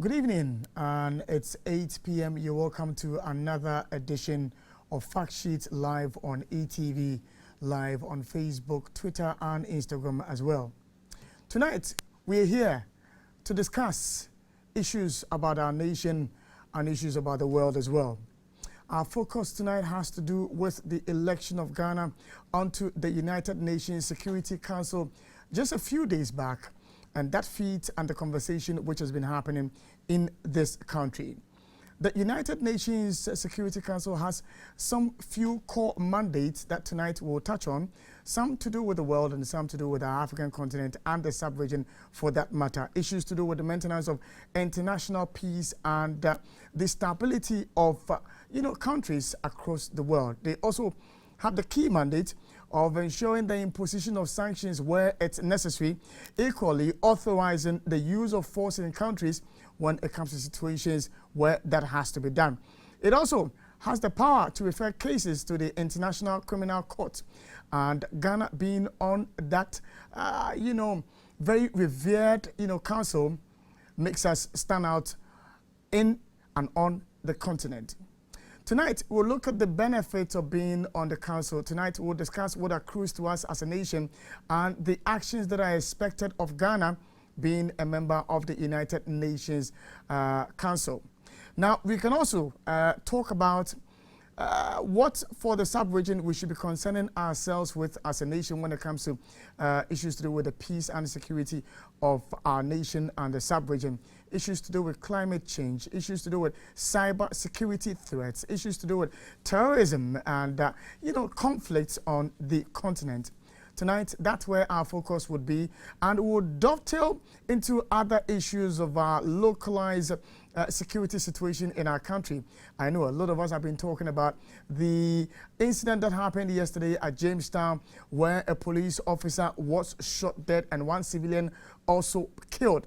Good evening, and it's 8 p.m. You're welcome to another edition of Fact Sheet live on eTV, live on Facebook, Twitter, and Instagram as well. Tonight, we're here to discuss issues about our nation and issues about the world as well. Our focus tonight has to do with the election of Ghana onto the United Nations Security Council just a few days back, and that feat and the conversation which has been happening in this country. The United Nations Security Council has some few core mandates that tonight we'll touch on, some to do with the world and some to do with our African continent and the sub-region for that matter. Issues to do with the maintenance of international peace and the stability of countries across the world. They also have the key mandate of ensuring the imposition of sanctions where it's necessary, equally authorizing the use of force in countries when it comes to situations where that has to be done. It also has the power to refer cases to the International Criminal Court, and Ghana being on that, very revered, council makes us stand out in and on the continent. Tonight, we'll look at the benefits of being on the council. Tonight, we'll discuss what accrues to us as a nation and the actions that are expected of Ghana being a member of the United Nations Council. Now, we can also talk about what for the sub-region we should be concerning ourselves with as a nation when it comes to issues to do with the peace and security of our nation and the sub-region, issues to do with climate change, issues to do with cyber security threats, issues to do with terrorism and, conflicts on the continent. Tonight, that's where our focus would be, and we'll dovetail into other issues of our localized security situation in our country. I know a lot of us have been talking about the incident that happened yesterday at Jamestown, where a police officer was shot dead and one civilian also killed,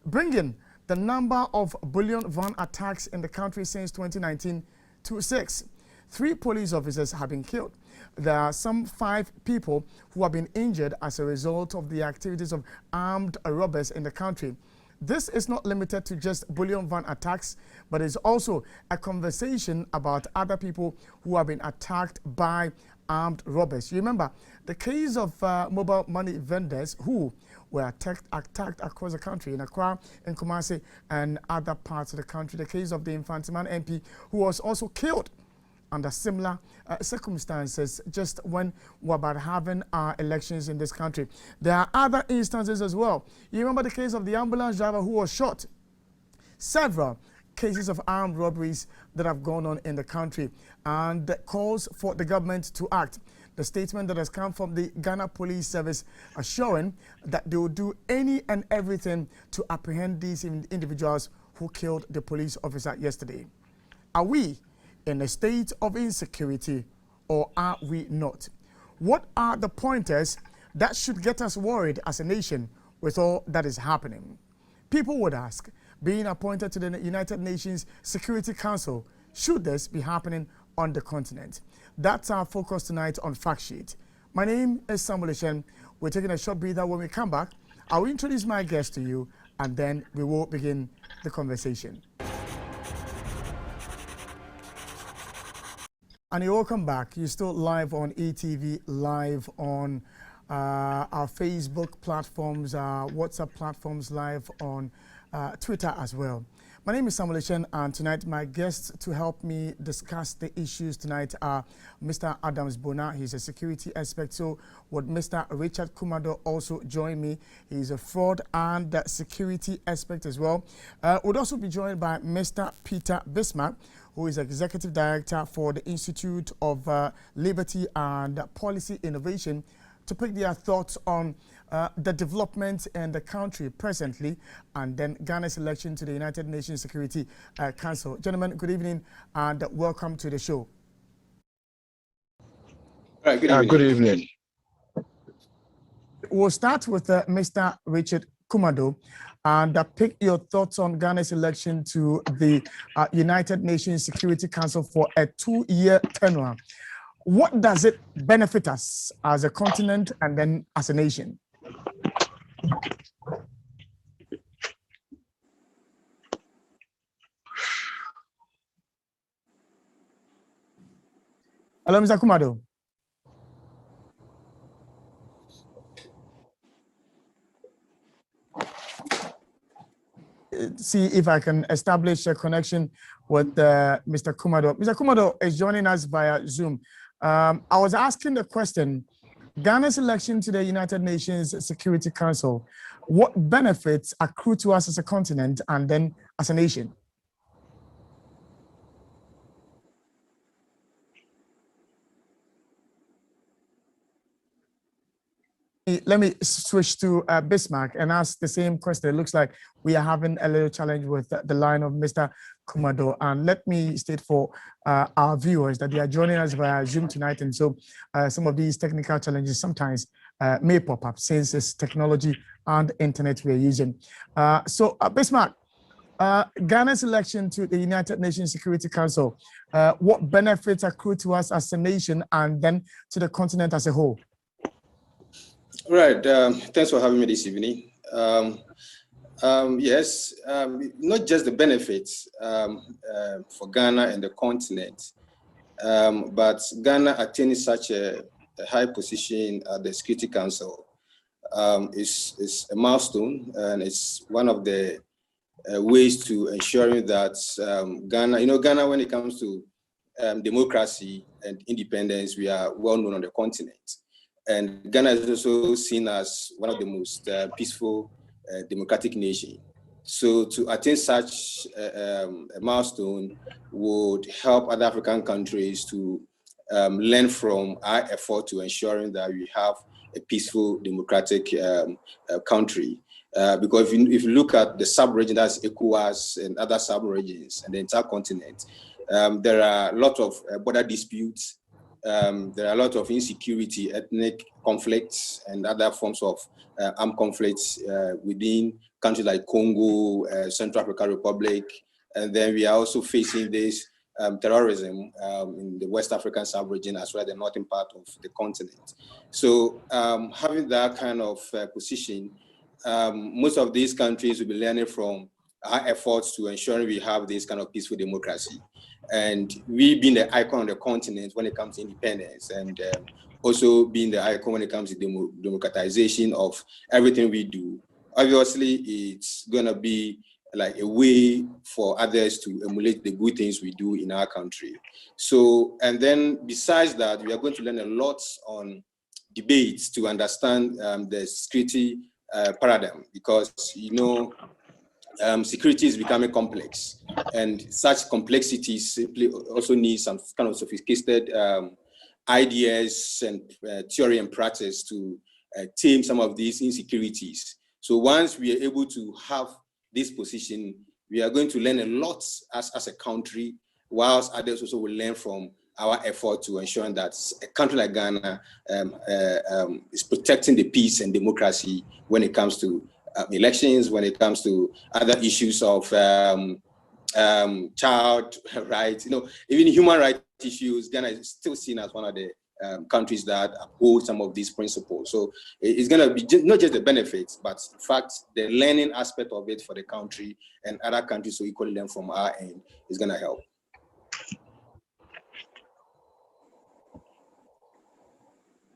bringing the number of bullion van attacks in the country since 2019 to 6. 3 police officers have been killed. There are some 5 people who have been injured as a result of the activities of armed robbers in the country. This is not limited to just bullion van attacks, but is also a conversation about other people who have been attacked by armed robbers. You remember the case of mobile money vendors who were attacked across the country, in Accra, in Kumasi, and other parts of the country. The case of the Infantiman MP who was also killed under similar circumstances just when we're about having our elections in this country. There are other instances as well. You remember the case of the ambulance driver who was shot. Several cases of armed robberies that have gone on in the country, and the calls for the government to act. The statement that has come from the Ghana Police Service assuring that they will do any and everything to apprehend these individuals who killed the police officer yesterday. Are we in a state of insecurity, or are we not? What are the pointers that should get us worried as a nation with all that is happening? People would ask, being appointed to the United Nations Security Council, should this be happening on the continent? That's our focus tonight on Fact Sheet. My name is Samuel Shen. We're taking a short breather. When we come back, I'll introduce my guest to you, and then we will begin the conversation. And you're welcome back. You're still live on eTV, live on our Facebook platforms, our WhatsApp platforms, live on Twitter as well. My name is Samuel Chen, and tonight my guests to help me discuss the issues tonight are Mr. Adams Bona. He's a security expert. So would Mr. Richard Kumado also join me? He's a fraud and security expert as well. Would also be joined by Mr. Peter Bismarck, who is Executive Director for the Institute of Liberty and Policy Innovation, to pick their thoughts on the development in the country presently, and then Ghana's election to the United Nations Security Council. Gentlemen, good evening and welcome to the show. All right, good evening. Good evening. We'll start with Mr. Richard Kumado and pick your thoughts on Ghana's election to the United Nations Security Council for a 2-year tenure. What does it benefit us as a continent and then as a nation? Hello, Mr. Kumado. See if I can establish a connection with Mr. Kumado. Mr. Kumado is joining us via Zoom. I was asking the question, Ghana's election to the United Nations Security Council, what benefits accrue to us as a continent and then as a nation? Let me switch to Bismarck and ask the same question. It looks like we are having a little challenge with the line of Mr. Kumado. And let me state for our viewers that they are joining us via Zoom tonight. And so some of these technical challenges sometimes may pop up since it's technology and internet we're using. Bismarck, Ghana's election to the United Nations Security Council, what benefits accrue to us as a nation and then to the continent as a whole? Right. Thanks for having me this evening. Yes, not just the benefits for Ghana and the continent, but Ghana attaining such a high position at the Security Council is a milestone, and it's one of the ways to ensuring that Ghana, when it comes to democracy and independence, we are well known on the continent. And Ghana is also seen as one of the most peaceful democratic nations. So to attain such a milestone would help other African countries to learn from our effort to ensuring that we have a peaceful democratic country. Because if you look at the sub-region, that's ECOWAS and other sub-regions and the entire continent, there are a lot of border disputes. There are a lot of insecurity, ethnic conflicts, and other forms of armed conflicts within countries like Congo, Central African Republic, and then we are also facing this terrorism in the West African sub-region as well as the northern part of the continent. So having that kind of position, most of these countries will be learning from our efforts to ensure we have this kind of peaceful democracy. And we being the icon on the continent when it comes to independence, and also being the icon when it comes to democratization of everything we do. Obviously, it's going to be like a way for others to emulate the good things we do in our country. So, and then besides that, we are going to learn a lot on debates to understand the security paradigm, because, security is becoming complex, and such complexity simply also needs some kind of sophisticated ideas and theory and practice to tame some of these insecurities. So once we are able to have this position, we are going to learn a lot as a country, whilst others also will learn from our effort to ensure that a country like Ghana is protecting the peace and democracy when it comes to elections, when it comes to other issues of child rights, even human rights issues. Ghana is still seen as one of the countries that uphold some of these principles. So it's going to be not just the benefits, but in fact, the learning aspect of it for the country and other countries so equally learn from our end is going to help.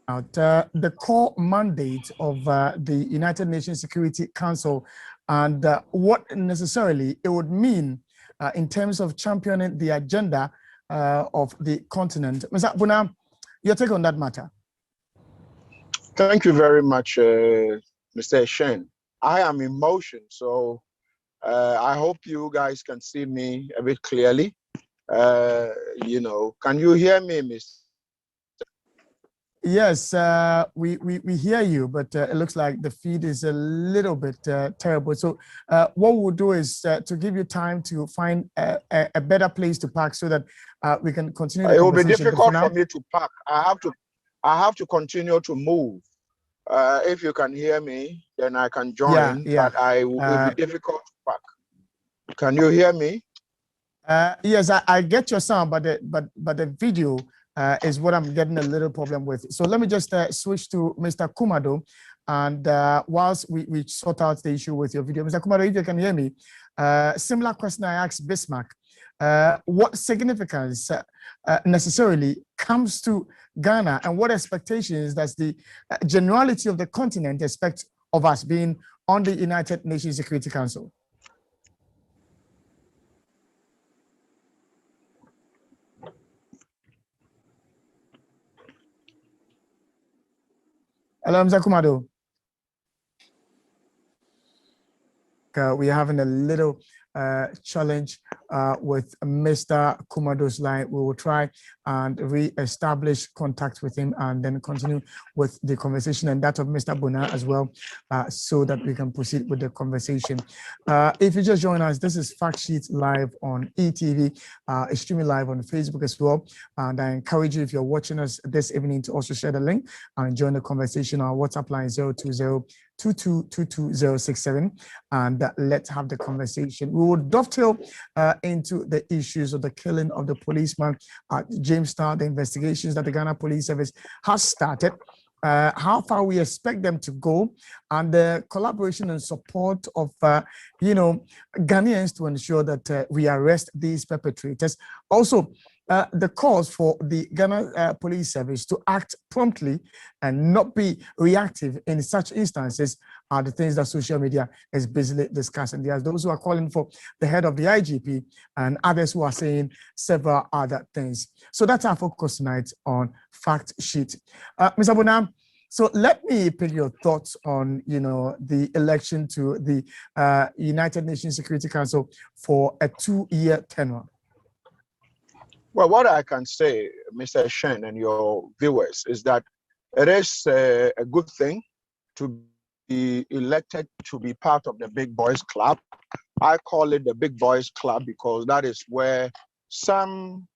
The core mandate of the United Nations Security Council and what necessarily it would mean in terms of championing the agenda of the continent. Mr. Buna, your take on that matter? Thank you very much, Mr. Shen. I am in motion, so I hope you guys can see me a bit clearly. Can you hear me, Mr.? Yes, we hear you, but it looks like the feed is a little bit terrible. So what we'll do is to give you time to find a better place to park so that we can continue the conversation. It will be difficult for me to park. I have to continue to move. If you can hear me, then I can join, but it will be difficult to park. Can you hear me? Yes, I get your sound, but the video is what I'm getting a little problem with. So let me just switch to Mr. Kumado, and whilst we sort out the issue with your video, Mr. Kumado, if you can hear me, similar question I asked Bismarck. what significance necessarily comes to Ghana, and what expectations does the generality of the continent expect of us being on the United Nations Security Council? Hello, Mr. Kumado. We're having a little challenge with Mr. Kumado's line. We will try and re-establish contact with him and then continue with the conversation, and that of Mr. Bona as well, so that we can proceed with the conversation. If you just join us, this is Fact Sheet live on eTV, streaming live on Facebook as well. And I encourage you, if you're watching us this evening, to also share the link and join the conversation. Our WhatsApp line 020-2222-067, and let's have the conversation. We will dovetail into the issues of the killing of the policeman at Jamestown, the investigations that the Ghana Police Service has started, how far we expect them to go, and the collaboration and support of Ghanaians to ensure that we arrest these perpetrators. Also, the calls for the Ghana Police Service to act promptly and not be reactive in such instances are the things that social media is busily discussing. There's those who are calling for the head of the IGP and others who are saying several other things. So that's our focus tonight on Fact Sheet. Mr. Bonham, so let me pick your thoughts on, the election to the United Nations Security Council for a 2-year tenure. Well, what I can say, Mr. Shen and your viewers, is that it is a good thing to be elected to be part of the Big Boys Club. I call it the Big Boys Club because that is where some,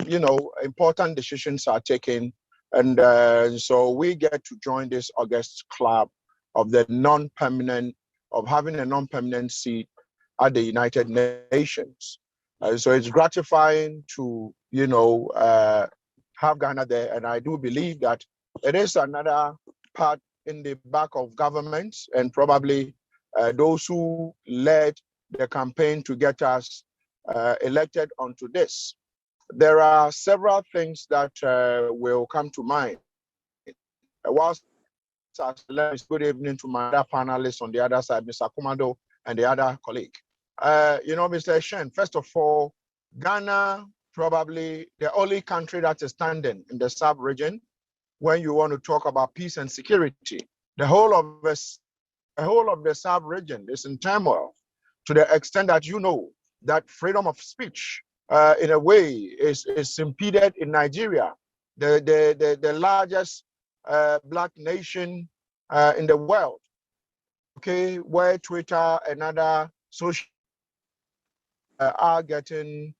important decisions are taken. And so we get to join this August club of the having a non-permanent seat at the United Nations. So it's gratifying to, have Ghana there. And I do believe that it is another part in the back of governments and probably those who led the campaign to get us elected onto this. There are several things that will come to mind. Whilst good evening to my other panelists on the other side, Mr. Kumado and the other colleague. Mr. Shen, first of all, Ghana, probably the only country that is standing in the sub-region when you want to talk about peace and security. The whole of the sub-region is in turmoil to the extent that that freedom of speech, in a way, is impeded in Nigeria, the largest black nation in the world. Okay, where Twitter and other social are getting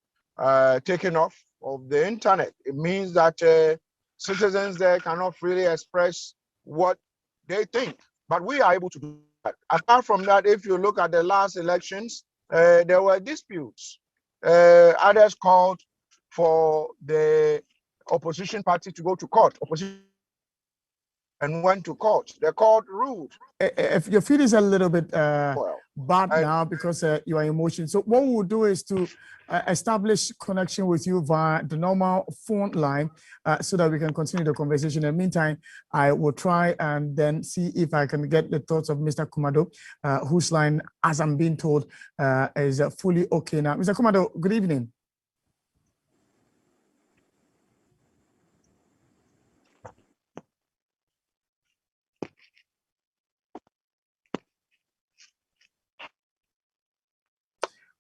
taken off of the internet. It means that citizens there cannot freely express what they think. But we are able to do that. Apart from that, if you look at the last elections, there were disputes. Others called for the opposition party to go to court. Opposition and went to court. The court ruled. If your feed is a little bit bad now because you are emotional, so what we'll do is to establish connection with you via the normal phone line so that we can continue the conversation. In the meantime, I will try and then see if I can get the thoughts of Mr. Kumado, whose line, as I'm being told, is fully okay now. Mr. Kumado, good evening.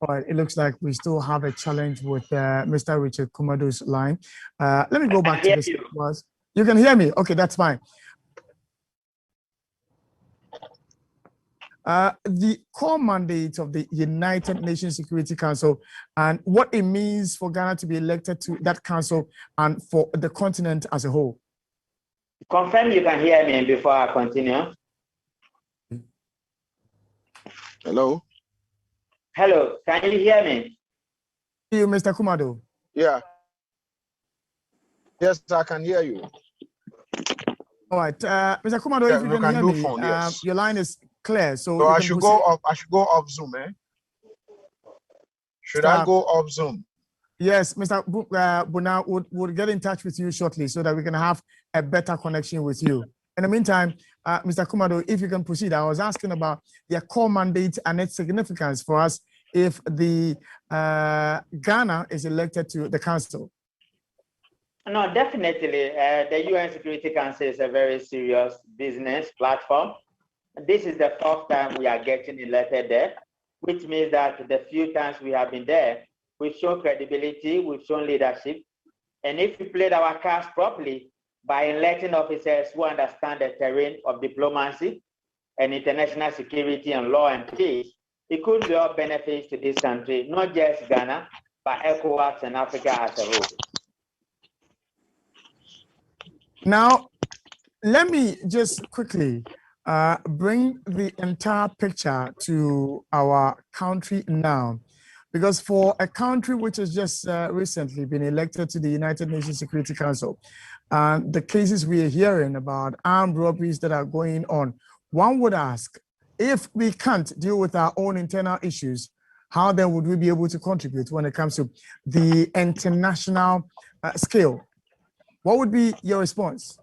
All right, it looks like we still have a challenge with Mr. Richard Kumado's line. Let me go back to this. You can hear me? Okay, that's fine. The core mandate of the United Nations Security Council and what it means for Ghana to be elected to that council and for the continent as a whole. Confirm you can hear me before I continue. Hello? Hello, can you hear me? You, Mr. Kumado. Yeah. Yes, I can hear you. All right, Mr. Kumado, if you can hear me, phone, yes. Your line is clear. So I should go off Zoom, eh? Should I go off Zoom? Yes, Mr. Buna would get in touch with you shortly so that we can have a better connection with you. In the meantime, Mr. Kumado, if you can proceed, I was asking about their core mandate and its significance for us if the Ghana is elected to the council. No, definitely. The UN Security Council is a very serious business platform. This is the first time we are getting elected there, which means that the few times we have been there, we've shown credibility, we've shown leadership. And if we played our cards properly by electing officers who understand the terrain of diplomacy and international security and law and peace, it could be of benefits to this country, not just Ghana, but ECOWAS and Africa as a whole. Now, let me just quickly bring the entire picture to our country now. Because for a country which has just recently been elected to the United Nations Security Council, the cases we are hearing about armed robberies that are going on, one would ask, if we can't deal with our own internal issues, how then would we be able to contribute when it comes to the international scale? What would be your response?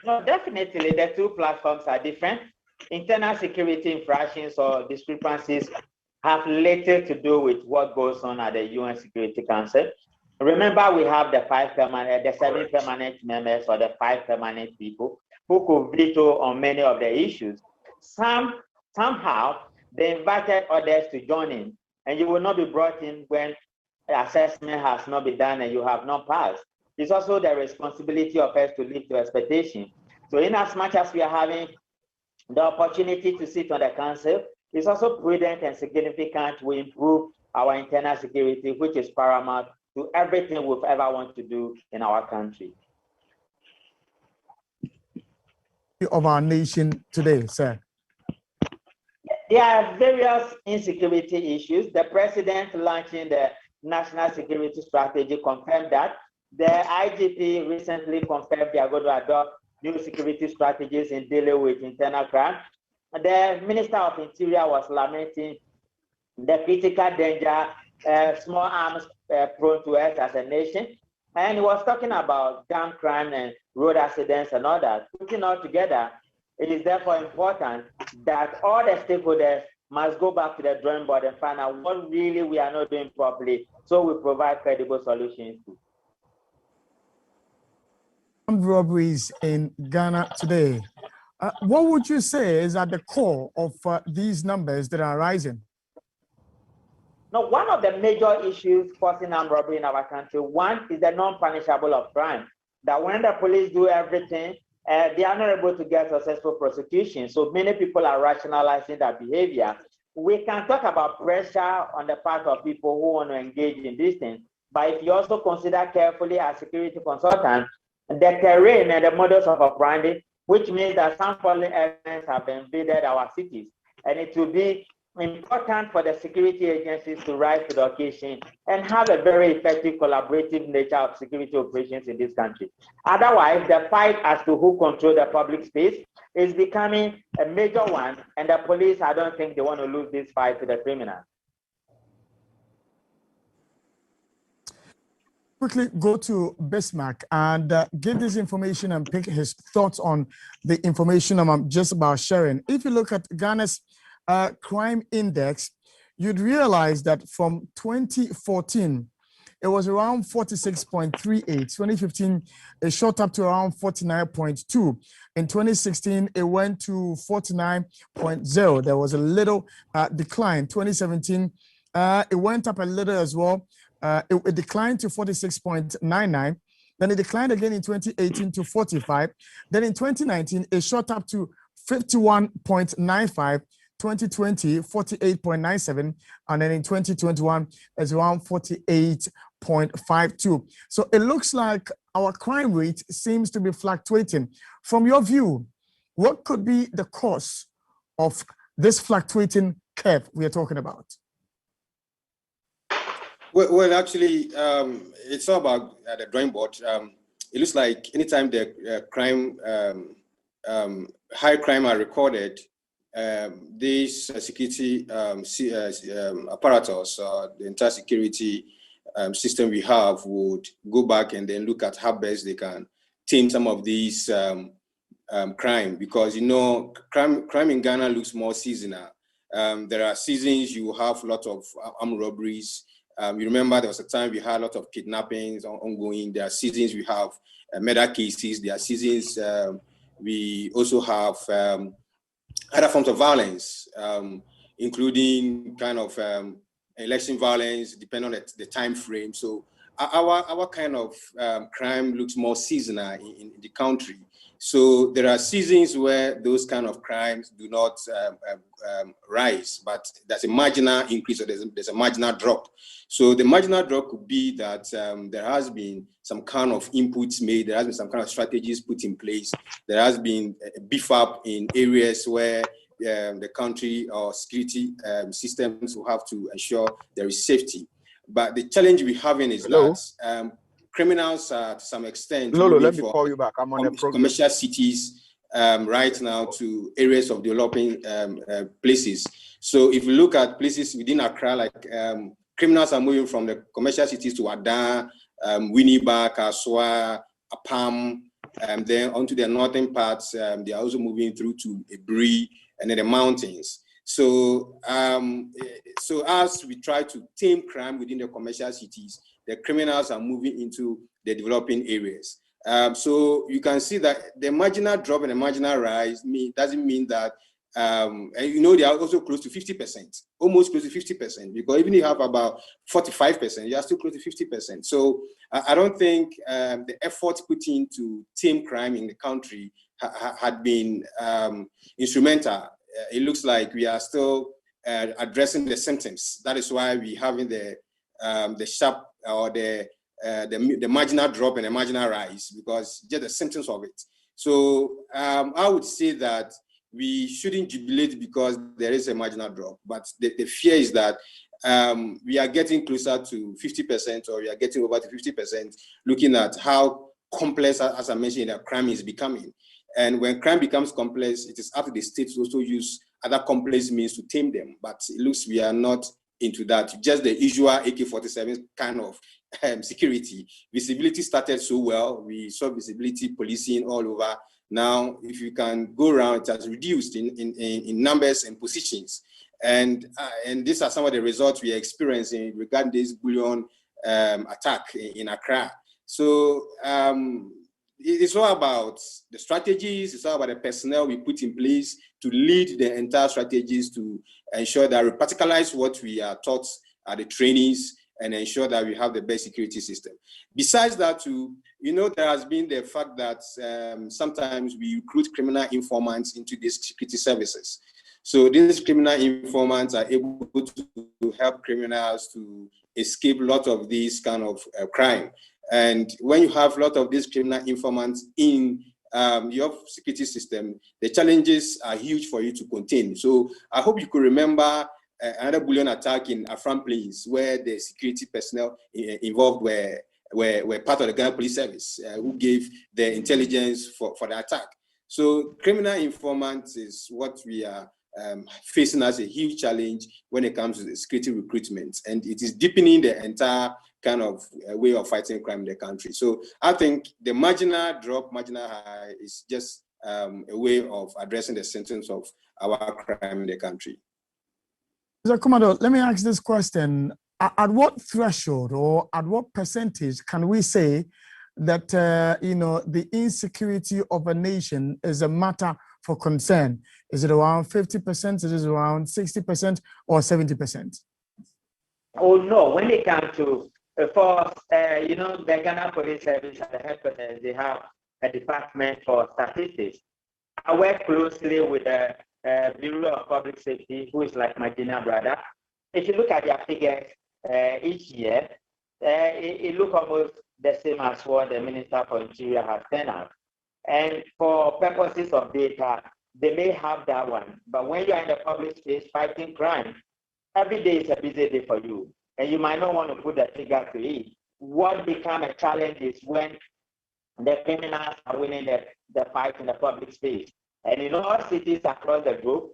No, definitely the two platforms are different. Internal security infractions or discrepancies have little to do with what goes on at the UN Security Council. Remember, we have the 7 permanent members or the 5 permanent people who could veto on many of the issues. Somehow, they invited others to join in, and you will not be brought in when assessment has not been done and you have not passed. It's also the responsibility of us to live to expectation. So in as much as we are having the opportunity to sit on the council, it's also prudent and significant we improve our internal security, which is paramount to everything we've ever wanted to do in our country. Of our nation today, sir? There are various insecurity issues. The president launching the national security strategy confirmed that. The IGP recently confirmed they are going to adopt new security strategies in dealing with internal crime. The Minister of Interior was lamenting the critical danger small arms prone to us as a nation. And he was talking about gun crime and road accidents and all that. Putting all together, it is therefore important that all the stakeholders must go back to the drawing board and find out what really we are not doing properly so we provide credible solutions to. Armed robberies in Ghana today. What would you say is at the core of these numbers that are rising? Now, one of the major issues causing armed robbery in our country, one is the non-punishable of crime. That when the police do everything, they are not able to get successful prosecution. So many people are rationalizing that behavior. We can talk about pressure on the part of people who want to engage in these things. But if you also consider carefully as security consultant, the terrain and the models of operandi, which means that some foreign elements have invaded our cities. And it will be important for the security agencies to rise to the occasion and have a very effective collaborative nature of security operations in this country. Otherwise, the fight as to who controls the public space is becoming a major one, and the police, I don't think they want to lose this fight to the criminals. Quickly go to Bismarck and give this information and pick his thoughts on the information I'm just about sharing. If you look at Ghana's crime index, you'd realize that from 2014, it was around 46.38. 2015, it shot up to around 49.2. In 2016, it went to 49.0. There was a little decline. 2017, it went up a little as well. It declined to 46.99. Then it declined again in 2018 to 45. Then in 2019, it shot up to 51.95. 2020, 48.97. And then in 2021, it's around 48.52. So it looks like our crime rate seems to be fluctuating. From your view, what could be the cause of this fluctuating curve we are talking about? Well, actually, it's all about the drawing board. It looks like anytime the high crime are recorded, these security apparatus, the entire security system we have would go back and then look at how best they can tame some of these crime, because crime in Ghana looks more seasonal. There are seasons you have a lot of armed robberies. You remember there was a time we had a lot of kidnappings ongoing. There are seasons we have murder cases. There are seasons we also have other forms of violence, including kind of election violence, depending on the time frame. So our kind of crime looks more seasonal in the country. So there are seasons where those kind of crimes do not rise, but there's a marginal increase or there's a marginal drop. So the marginal drop could be that there has been some kind of inputs made, there has been some kind of strategies put in place, there has been a beef up in areas where the country or security systems will have to ensure there is safety. But the challenge we're having is that criminals are to some extent Lolo, let me call you back. I'm on a program. Commercial cities right now to areas of developing places. So if you look at places within Accra, like criminals are moving from the commercial cities to Adan, Winneba, Kaswa, Apam, and then onto the northern parts. They are also moving through to Ebri and then the mountains. So, so as we try to tame crime within the commercial cities, the criminals are moving into the developing areas. So you can see that the marginal drop and the marginal rise doesn't mean that, they are also close to 50%, almost close to 50%, because even if you have about 45%, you are still close to 50%. So I don't think the effort put into tame crime in the country had been instrumental. It looks like we are still addressing the symptoms. That is why we're having the sharp or the marginal drop and the marginal rise, because just the symptoms of it. So I would say that we shouldn't jubilate because there is a marginal drop, but the fear is that we are getting closer to 50%, or we are getting over to 50%, looking at how complex, as I mentioned, that crime is becoming. And when crime becomes complex, it is up to the state to also use other complex means to tame them. But it looks we are not into that. Just the usual AK-47 kind of security. Visibility started so well. We saw visibility policing all over. Now, if you can go around, it has reduced in numbers and positions. And these are some of the results we are experiencing regarding this bullion attack in Accra. So it's all about the strategies, it's all about the personnel we put in place to lead the entire strategies to ensure that we particularize what we are taught at the trainings and ensure that we have the best security system. Besides that, too, there has been the fact that sometimes we recruit criminal informants into these security services. So these criminal informants are able to help criminals to escape a lot of these kind of crime. And when you have a lot of these criminal informants in your security system, the challenges are huge for you to contain. So I hope you could remember another bullion attack in Afram Plains, where the security personnel involved were part of the Ghana Police Service, who gave the intelligence for the attack. So criminal informants is what we are facing as a huge challenge when it comes to the security recruitment, and it is deepening the entire kind of way of fighting crime in the country. So I think the marginal drop, marginal high is just a way of addressing the symptoms of our crime in the country. Mr. Commodore, let me ask this question. At what threshold or at what percentage can we say that, the insecurity of a nation is a matter for concern? Is it around 50%? Is it around 60% or 70%? Oh, no. When it comes to, the Ghana Police Service at the headquarters, they have a department for statistics. I work closely with the Bureau of Public Safety, who is like my junior brother. If you look at their figures each year, it looks almost the same as what the Minister for Interior has sent out. And for purposes of data, they may have that one. But when you're in the public space fighting crime, every day is a busy day for you. And you might not want to put the figure to it. What becomes a challenge is when the criminals are winning the fight in the public space. And in all cities across the globe,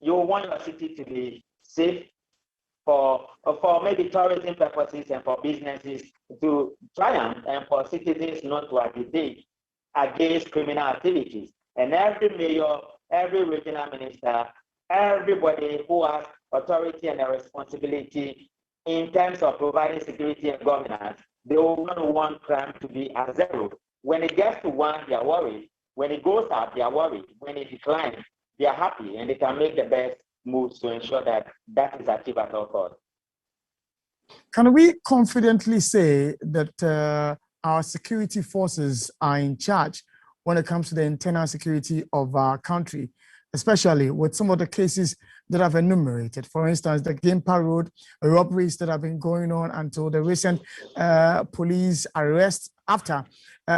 you want your city to be safe, for maybe tourism purposes and for businesses to triumph and for citizens not to agitate against criminal activities. And every mayor, every regional minister, everybody who has authority and a responsibility in terms of providing security and governance, they want crime to be at zero. When it gets to 1, they are worried. When it goes up, they are worried. When it declines, they are happy, and they can make the best moves to ensure that that is achieved at all costs. Can we confidently say that our security forces are in charge when it comes to the internal security of our country, especially with some of the cases that I've enumerated? For instance, the Gimpa Road robberies that have been going on until the recent police arrest after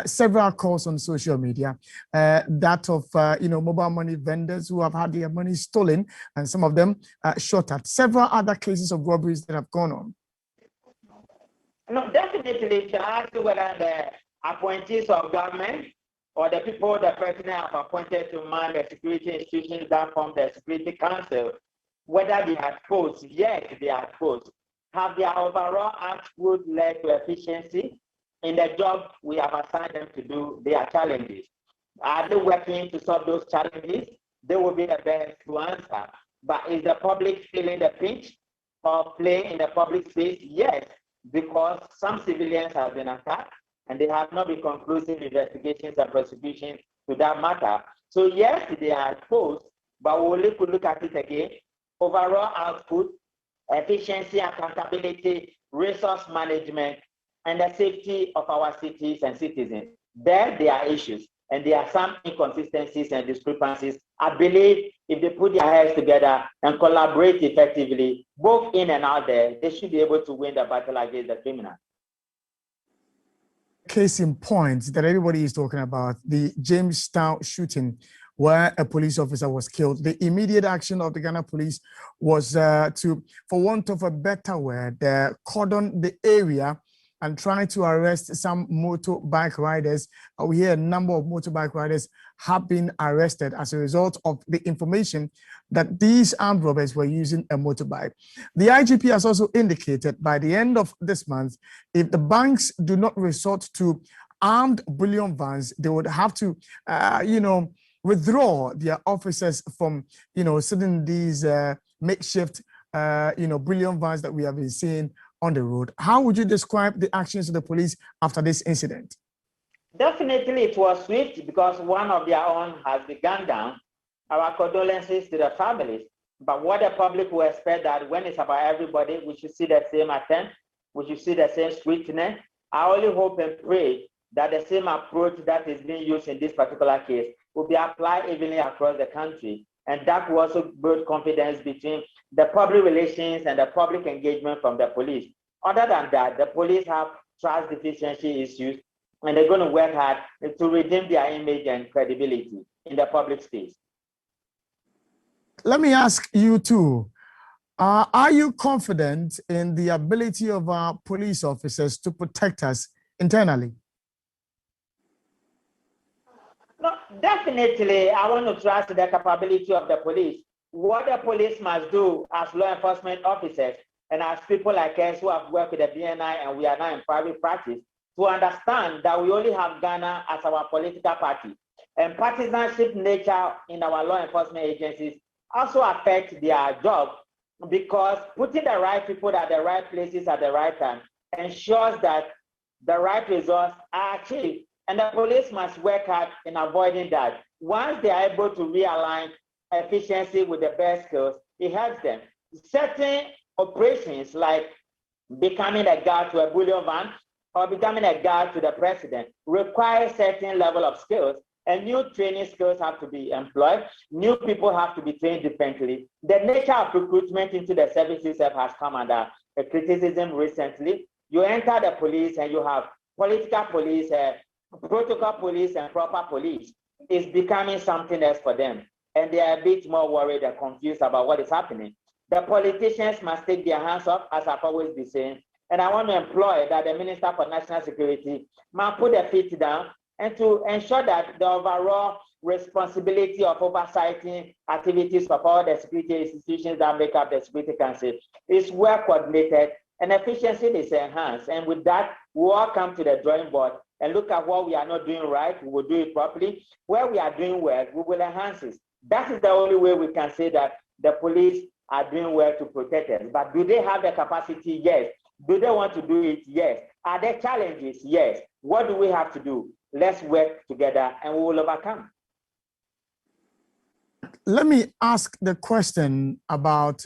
several calls on social media, that of mobile money vendors who have had their money stolen, and some of them shot at. Several other cases of robberies that have gone on. No, definitely to ask whether the appointees of government or the people the president have appointed to man the security institutions that form the Security Council, whether they are exposed. Yes, they are exposed. Have their overall output led to efficiency in the job we have assigned them to do? There are challenges. Are they working to solve those challenges? They will be the best to answer. But is the public feeling the pinch of play in the public space? Yes, because some civilians have been attacked and they have not been conclusive investigations and prosecutions to that matter. So yes, they are exposed, but we only could look at it again. Overall output, efficiency, accountability, resource management, and the safety of our cities and citizens. There are issues, and there are some inconsistencies and discrepancies. I believe if they put their heads together and collaborate effectively, both in and out there, they should be able to win the battle against the criminals. Case in point that everybody is talking about, the Jamestown shooting, where a police officer was killed. The immediate action of the Ghana police was to, for want of a better word, cordon the area and trying to arrest some motorbike riders. We hear a number of motorbike riders have been arrested as a result of the information that these armed robbers were using a motorbike. The IGP has also indicated by the end of this month, if the banks do not resort to armed bullion vans, they would have to, withdraw their officers from, sitting these makeshift, bullion vans that we have been seeing on the road. How would you describe the actions of the police after this incident? Definitely it was swift because one of their own has been gunned down. Our condolences to the families. But what the public will expect that when it's about everybody, we should see the same attempt, we should see the same swiftness. I only hope and pray that the same approach that is being used in this particular case will be applied evenly across the country. And that will also build confidence between the public relations and the public engagement from the police. Other than that, the police have trust deficiency issues, and they're going to work hard to redeem their image and credibility in the public space. Let me ask you too, are you confident in the ability of our police officers to protect us internally? No, definitely, I want to trust the capability of the police. What the police must do as law enforcement officers and as people like us who have worked with the BNI and we are now in private practice, to understand that we only have Ghana as our political party. And partisanship nature in our law enforcement agencies also affects their job, because putting the right people at the right places at the right time ensures that the right results are achieved. And the police must work hard in avoiding that. Once they are able to realign efficiency with the best skills, it helps them. Certain operations like becoming a guard to a bullion van or becoming a guard to the president require certain level of skills, and new training skills have to be employed. New people have to be trained differently. The nature of recruitment into the service itself has come under a criticism recently. You enter the police and you have political police, protocol police, and proper police. It's becoming something else for them. And they are a bit more worried and confused about what is happening. The politicians must take their hands off, as I've always been saying. And I want to employ that the Minister for National Security must put their feet down and to ensure that the overall responsibility of oversighting activities of all the security institutions that make up the Security Council is well coordinated and efficiency is enhanced. And with that, we all come to the drawing board and look at what we are not doing right, we will do it properly. Where we are doing well, we will enhance it. That is the only way we can say that the police are doing well to protect us. But do they have the capacity? Yes. Do they want to do it? Yes. Are there challenges? Yes. What do we have to do? Let's work together and we will overcome. Let me ask the question about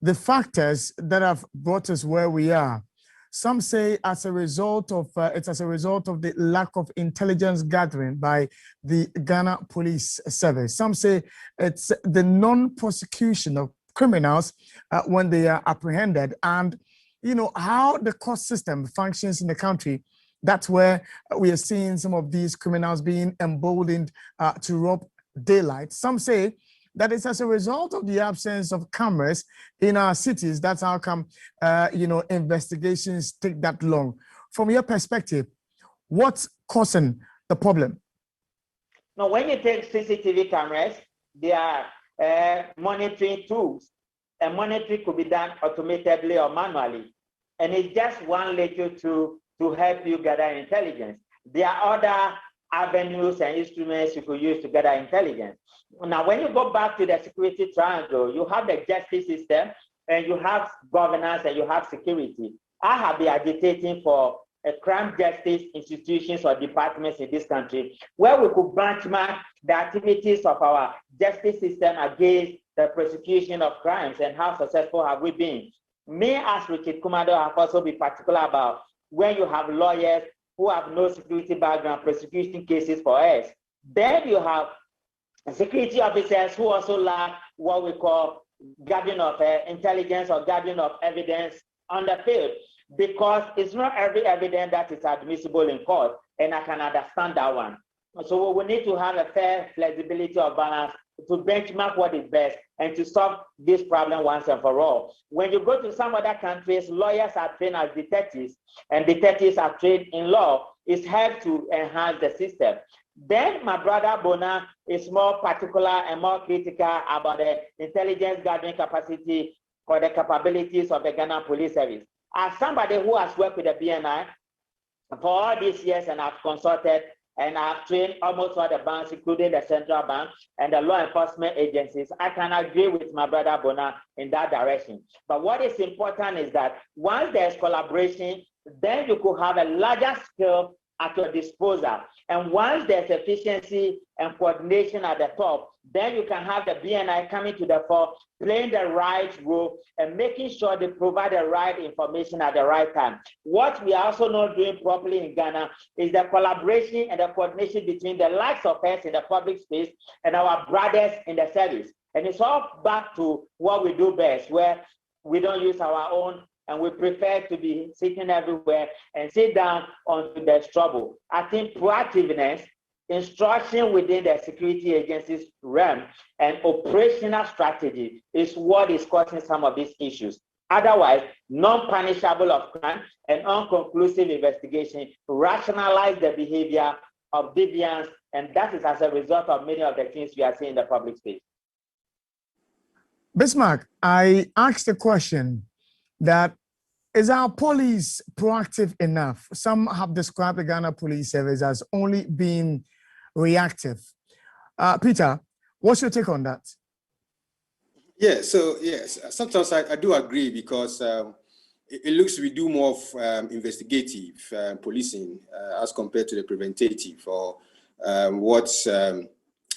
the factors that have brought us where we are. Some say it's as a result of the lack of intelligence gathering by the Ghana Police Service. Some say it's the non-prosecution of criminals when they are apprehended, and how the court system functions in the country. That's where we are seeing some of these criminals being emboldened to rob daylight. Some say that it's as a result of the absence of cameras in our cities. That's how come, investigations take that long. From your perspective, what's causing the problem? Now, when you take CCTV cameras, they are monitoring tools, and monitoring could be done automatically or manually. And it's just one little tool to help you gather intelligence. There are other avenues and instruments you could use to gather intelligence. Now, when you go back to the security triangle, you have the justice system, and you have governance, and you have security. I have been agitating for a crime justice institutions or departments in this country where we could benchmark the activities of our justice system against the prosecution of crimes and how successful have we been. Me, as Richard Kumado, have also been particular about when you have lawyers who have no security background prosecuting cases for us. Then you have security officers who also lack what we call gathering of intelligence or gathering of evidence on the field, because it's not every evidence that is admissible in court, and I can understand that one. So we need to have a fair flexibility of balance to benchmark what is best and to solve this problem once and for all. When you go to some other countries, lawyers are trained as detectives, and detectives are trained in law. It's helped to enhance the system. Then my brother Bona is more particular and more critical about the intelligence gathering capacity or the capabilities of the Ghana Police Service. As somebody who has worked with the BNI for all these years, and I've consulted and I've trained almost all the banks, including the central bank and the law enforcement agencies, I can agree with my brother Bona in that direction. But what is important is that once there's collaboration, then you could have a larger scale at your disposal. And once there's efficiency and coordination at the top, then you can have the BNI coming to the fore, playing the right role and making sure they provide the right information at the right time. What we are also not doing properly in Ghana is the collaboration and the coordination between the likes of us in the public space and our brothers in the service. And it's all back to what we do best, where we don't use our own, and we prefer to be sitting everywhere and sit down onto the trouble. I think proactiveness, instruction within the security agencies realm, and operational strategy is what is causing some of these issues. Otherwise, non-punishable of crime and unconclusive investigation rationalize the behavior of deviants, and that is as a result of many of the things we are seeing in the public space. Bismarck, I asked the question that is our police proactive enough? Some have described the Ghana Police Service as only being reactive. Peter, what's your take on that? Yeah, so yes, sometimes I do agree, because it looks we do more of investigative policing as compared to the preventative, or what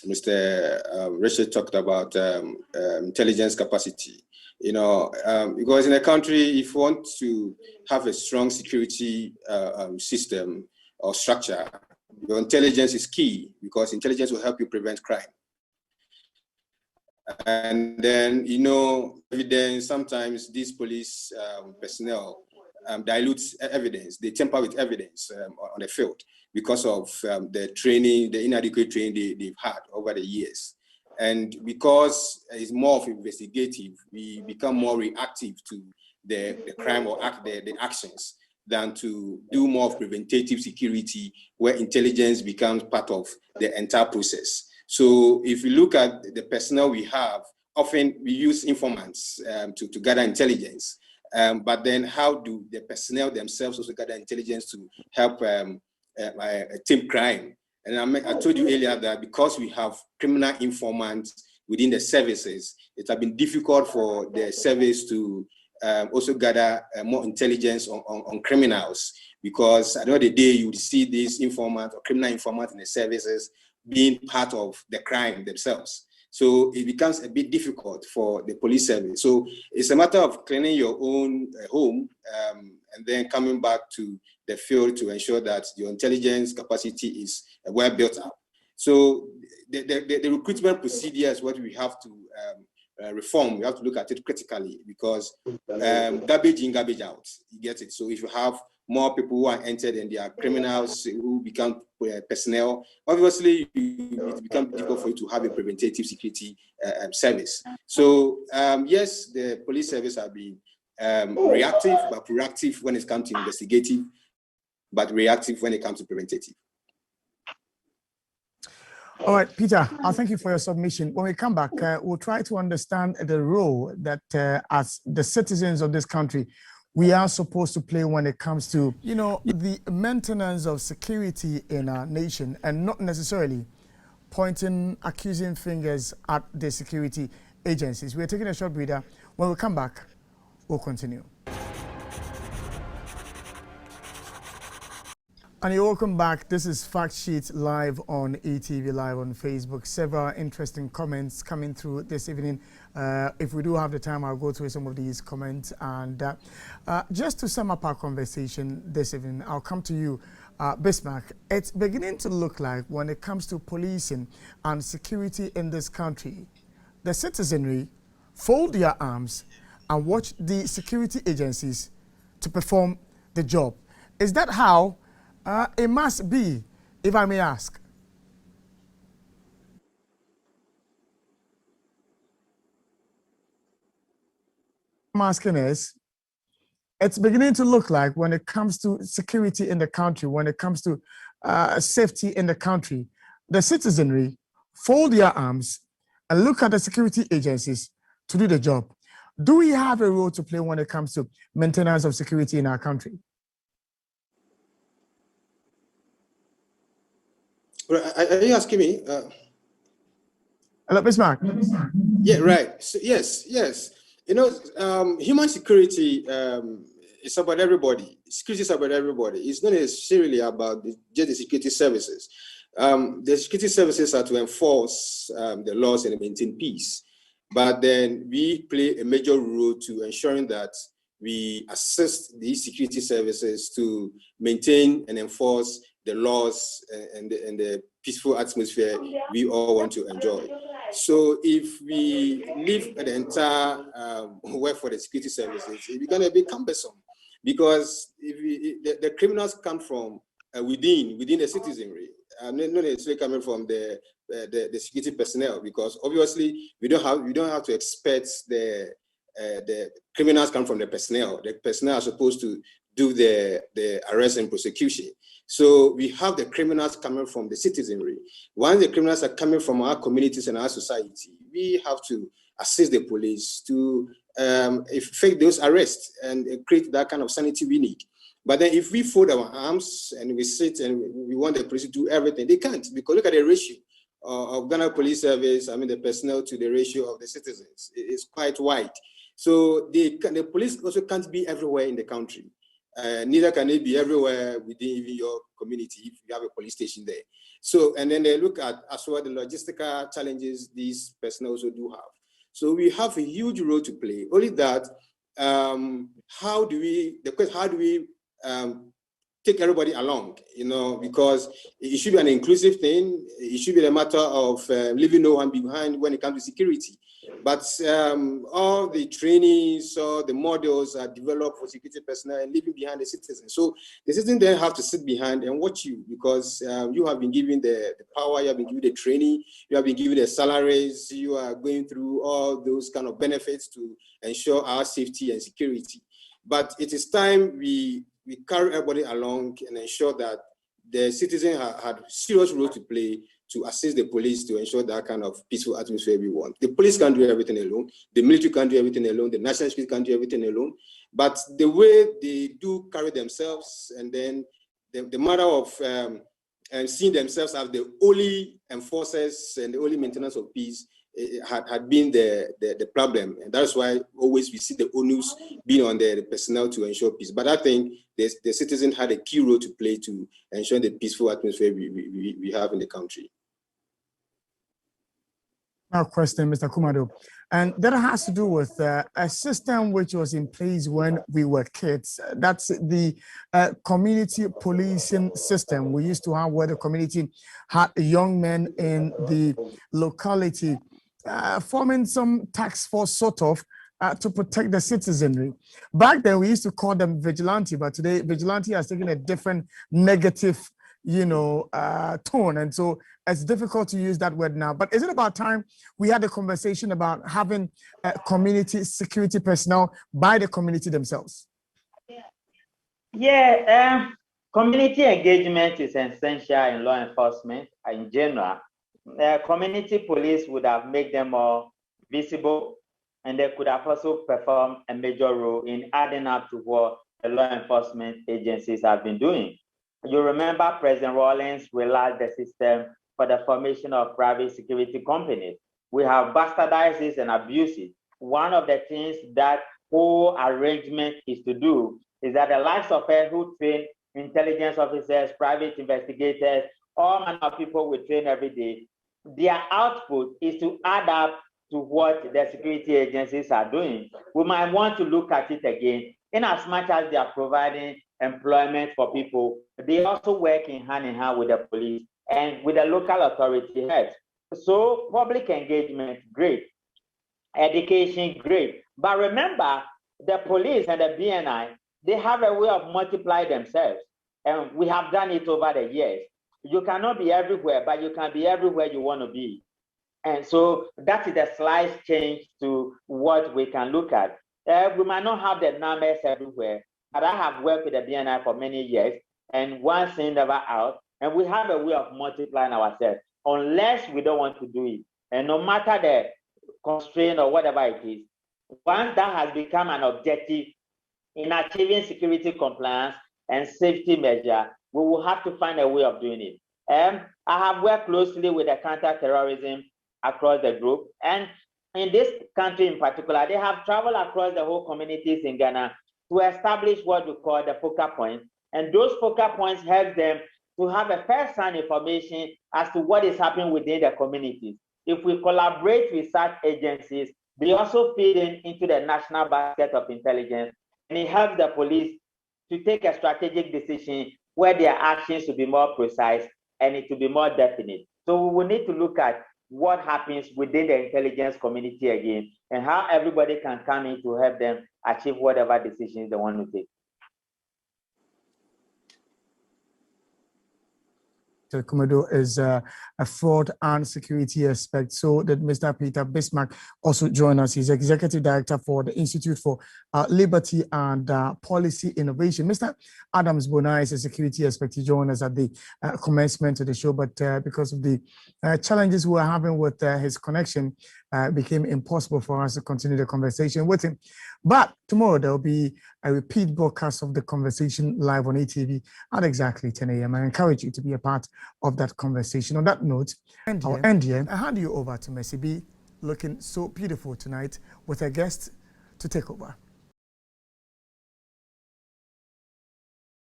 Mr. Richard talked about, intelligence capacity. Because in a country, if you want to have a strong security system or structure, your intelligence is key, because intelligence will help you prevent crime. And then, evidence, sometimes these police personnel dilutes evidence. They tamper with evidence on the field because of the training, the inadequate training they've had over the years. And because it's more of investigative, we become more reactive to the crime or the actions than to do more of preventative security, where intelligence becomes part of the entire process. So if you look at the personnel we have, often we use informants to gather intelligence. But then how do the personnel themselves also gather intelligence to help tame crime? And I told you earlier that because we have criminal informants within the services, it has been difficult for the service to also gather more intelligence on criminals, because at the end of the day, you would see these informants or criminal informants in the services being part of the crime themselves. So it becomes a bit difficult for the police service. So it's a matter of cleaning your own home and then coming back to the field to ensure that your intelligence capacity is well built up. So the recruitment procedure is what we have to reform. We have to look at it critically, because garbage in, garbage out, you get it. So if you have more people who are entered and they are criminals who become personnel, obviously it becomes difficult for you to have a preventative security service. So yes, the police service have been reactive but proactive when it comes to investigative, but reactive when it comes to preventative. All right, Peter, I thank you for your submission. When we come back, we'll try to understand the role that as the citizens of this country, we are supposed to play when it comes to, you know, the maintenance of security in our nation, and not necessarily pointing accusing fingers at the security agencies. We're taking a short breather. When we come back, we'll continue. And you're welcome back. This is Fact Sheet live on eTV, live on Facebook. Several interesting comments coming through this evening. If we do have the time, I'll go through some of these comments. And just to sum up our conversation this evening, I'll come to you, Bismarck. It's beginning to look like when it comes to policing and security in this country, the citizenry fold their arms and watch the security agencies to perform the job. Is that how it must be, if I may ask? I'm asking is, it's beginning to look like when it comes to security in the country, when it comes to safety in the country, the citizenry fold their arms and look at the security agencies to do the job. Do we have a role to play when it comes to maintenance of security in our country? Are you asking me? Hello, Bismarck. Yeah, right. So, yes. You know, human security is about everybody. Security is about everybody. It's not necessarily about just the security services. The security services are to enforce the laws and maintain peace. But then we play a major role to ensuring that we assist these security services to maintain and enforce the laws and the peaceful atmosphere we all want to enjoy. So if we leave the entire work for the security services, it's going to be cumbersome, because if the criminals come from within the citizenry, not necessarily coming from the security personnel, because obviously we don't have to expect the criminals come from the personnel. The personnel are supposed to do the arrest and prosecution. So we have the criminals coming from the citizenry. Once the criminals are coming from our communities and our society, we have to assist the police to effect those arrests and create that kind of sanity we need. But then if we fold our arms and we sit and we want the police to do everything, they can't, because look at the ratio of Ghana Police Service, the personnel to the ratio of the citizens. It's quite wide. So the police also can't be everywhere in the country. Neither can they be everywhere within even your community if you have a police station there. So, and then they look at as well the logistical challenges these personnel also do have. So we have a huge role to play. Only that, how do we take everybody along, because it should be an inclusive thing. It should be a matter of leaving no one behind when it comes to security. But all the trainings or the models are developed for security personnel and leaving behind the citizens. So the citizens then have to sit behind and watch you, because you have been given the power, you have been given the training, you have been given the salaries, you are going through all those kind of benefits to ensure our safety and security. But it is time we carry everybody along and ensure that the citizen had serious role to play to assist the police to ensure that kind of peaceful atmosphere we want. The police can't do everything alone. The military can't do everything alone. The national security can't do everything alone. But the way they do carry themselves, and then the matter of seeing themselves as the only enforcers and the only maintenance of peace had been the problem. And that's why always we see the onus being on the personnel to ensure peace. But I think the citizen had a key role to play to ensure the peaceful atmosphere we have in the country. Now, question, Mr. Kumado, and that has to do with a system which was in place when we were kids. That's the community policing system we used to have, where the community had young men in the locality forming some task force sort of to protect the citizenry. Back then, we used to call them vigilante, but today vigilante has taken a different negative tone, and so it's difficult to use that word now. But is it about time we had a conversation about having community security personnel by the community themselves? Yeah, community engagement is essential in law enforcement in general. Community police would have made them more visible, and they could have also performed a major role in adding up to what the law enforcement agencies have been doing. You remember President Rawlings relaxed the system for the formation of private security companies. We have bastardized this and abused it. One of the things that whole arrangement is to do is that the likes of us who train intelligence officers, private investigators, all manner of people we train every day, their output is to add up to what the security agencies are doing. We might want to look at it again. In as much as they are providing employment for people, they also work in hand with the police and with the local authority heads. So public engagement, great. Education, great. But remember, the police and the BNI, they have a way of multiplying themselves. And we have done it over the years. You cannot be everywhere, but you can be everywhere you want to be. And so that is the slight change to what we can look at. We might not have the numbers everywhere, but I have worked with the BNI for many years, and one thing never out, and we have a way of multiplying ourselves, unless we don't want to do it. And no matter the constraint or whatever it is, once that has become an objective in achieving security compliance and safety measure, we will have to find a way of doing it. I have worked closely with the counter-terrorism across the group, and in this country in particular, they have traveled across the whole communities in Ghana to establish what we call the focal points. And those focal points help them to have a first-hand information as to what is happening within the communities. If we collaborate with such agencies, they also feed into the national basket of intelligence, and it helps the police to take a strategic decision where their actions should be more precise and it will be more definite. So we will need to look at what happens within the intelligence community again, and how everybody can come in to help them achieve whatever decisions they want to take. Komodo is a fraud and security expert. So that Mr. Peter Bismarck also join us. He's Executive Director for the Institute for Liberty and Policy Innovation. Mr. Adams Bonai is a security expert. He joined us at the commencement of the show, but because of the challenges we were having with his connection, it became impossible for us to continue the conversation with him. But tomorrow there will be a repeat broadcast of the conversation live on eTV at exactly 10 a.m. I encourage you to be a part of that conversation. On that note, I'll end here. I hand you over to Mercy B, looking so beautiful tonight with a guest to take over.